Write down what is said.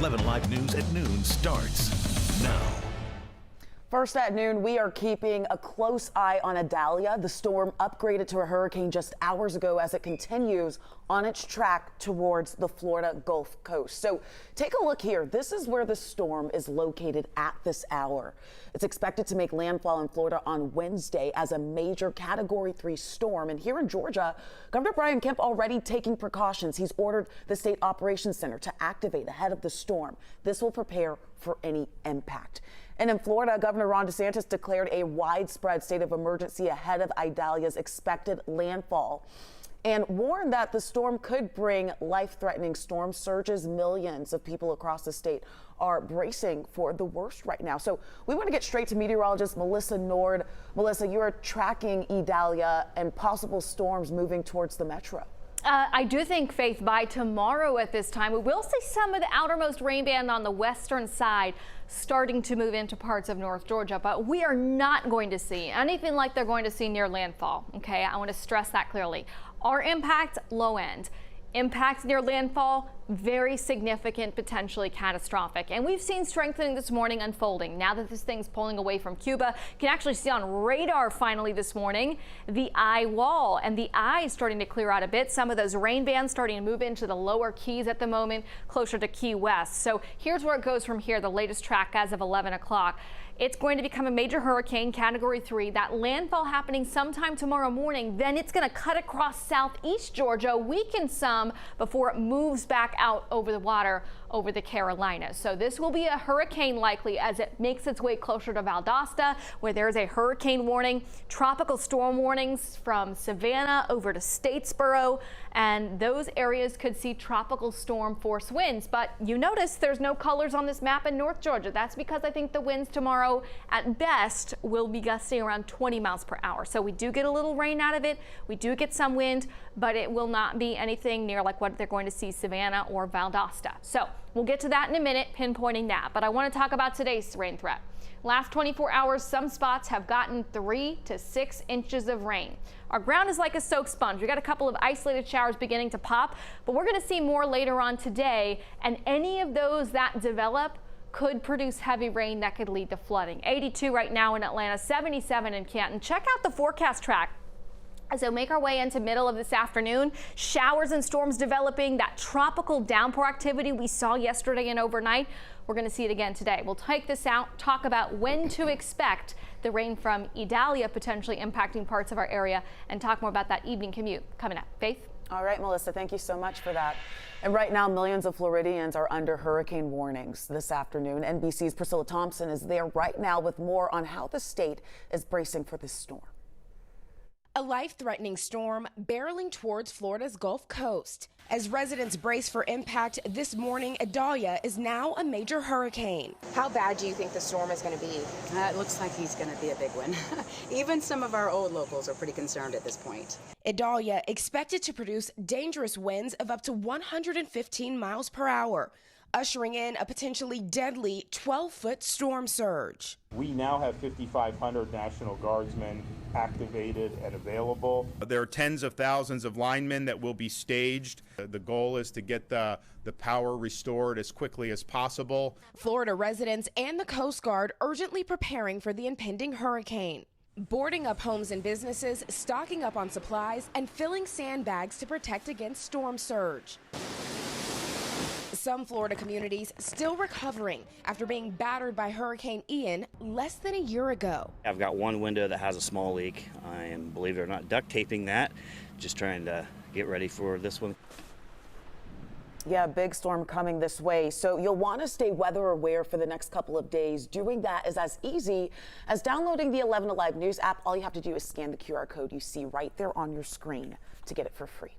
11 Alive News at noon starts now. First at noon, we are keeping a close eye on Idalia. The storm upgraded to a hurricane just hours ago as it continues on its track towards the Florida Gulf Coast. So take a look here. This is where the storm is located at this hour. It's expected to make landfall in Florida on Wednesday as a major Category 3 storm. And here in Georgia, Governor Brian Kemp already taking precautions. He's ordered the State Operations Center to activate ahead of the storm. This will prepare for any impact. And in Florida, Governor Ron DeSantis declared a widespread state of emergency ahead of Idalia's expected landfall and warned that the storm could bring life-threatening storm surges. Millions of people across the state are bracing for the worst right now. So we want to get straight to meteorologist Melissa Nord. Melissa, you are tracking Idalia and possible storms moving towards the metro. I do think, Faith, by tomorrow at this time, we will see some of the outermost rain band on the western side starting to move into parts of North Georgia, but we are not going to see anything like they're going to see near landfall. Okay, I want to stress that clearly. Our impact, low end. Impact near landfall, very significant, potentially catastrophic. And we've seen strengthening this morning unfolding. Now that this thing's pulling away from Cuba, you can actually see on radar finally this morning the eye wall, and the eye is starting to clear out a bit. Some of those rain bands starting to move into the lower Keys at the moment, closer to Key West. So here's where it goes from here, the latest track as of 11 o'clock. It's going to become a major hurricane, Category 3. That landfall happening sometime tomorrow morning. Then it's going to cut across southeast Georgia, weaken some before it moves back out over the water over the Carolinas. So this will be a hurricane likely as it makes its way closer to Valdosta, where there's a hurricane warning, tropical storm warnings from Savannah over to Statesboro, and those areas could see tropical storm force winds. But you notice there's no colors on this map in North Georgia. That's because I think the winds tomorrow at best will be gusting around 20 miles per hour. So we do get a little rain out of it. We do get some wind, but it will not be anything near like what they're going to see Savannah or Valdosta. So we'll get to that in a minute, pinpointing that. But I want to talk about today's rain threat. Last 24 hours, some spots have gotten 3 to 6 inches of rain. Our ground is like a soak sponge. We got a couple of isolated showers beginning to pop, but we're going to see more later on today. And any of those that develop could produce heavy rain that could lead to flooding. 82 right now in Atlanta, 77 in Canton. Check out the forecast track. So make our way into middle of this afternoon. Showers and storms developing. That tropical downpour activity we saw yesterday and overnight, we're going to see it again today. We'll take this out, talk about when to expect the rain from Idalia potentially impacting parts of our area, and talk more about that evening commute coming up. Faith? All right, Melissa, thank you so much for that. And right now, millions of Floridians are under hurricane warnings this afternoon. NBC's Priscilla Thompson is there right now with more on how the state is bracing for this storm. A life-threatening storm barreling towards Florida's Gulf Coast. As residents brace for impact this morning, Idalia is now a major hurricane. How bad do you think the storm is going to be? It looks like he's going to be a big one. Even some of our old locals are pretty concerned at this point. Idalia expected to produce dangerous winds of up to 115 miles per hour, ushering in a potentially deadly 12-foot storm surge. We now have 5,500 National Guardsmen activated and available. There are tens of thousands of linemen that will be staged. The goal is to get the power restored as quickly as possible. Florida residents and the Coast Guard urgently preparing for the impending hurricane. Boarding up homes and businesses, stocking up on supplies, and filling sandbags to protect against storm surge. Some Florida communities still recovering after being battered by Hurricane Ian less than a year ago. I've got one window that has a small leak. I am, believe it or not, duct taping that, just trying to get ready for this one. Yeah, big storm coming this way. So you'll want to stay weather aware for the next couple of days. Doing that is as easy as downloading the 11 Alive News app. All you have to do is scan the QR code you see right there on your screen to get it for free.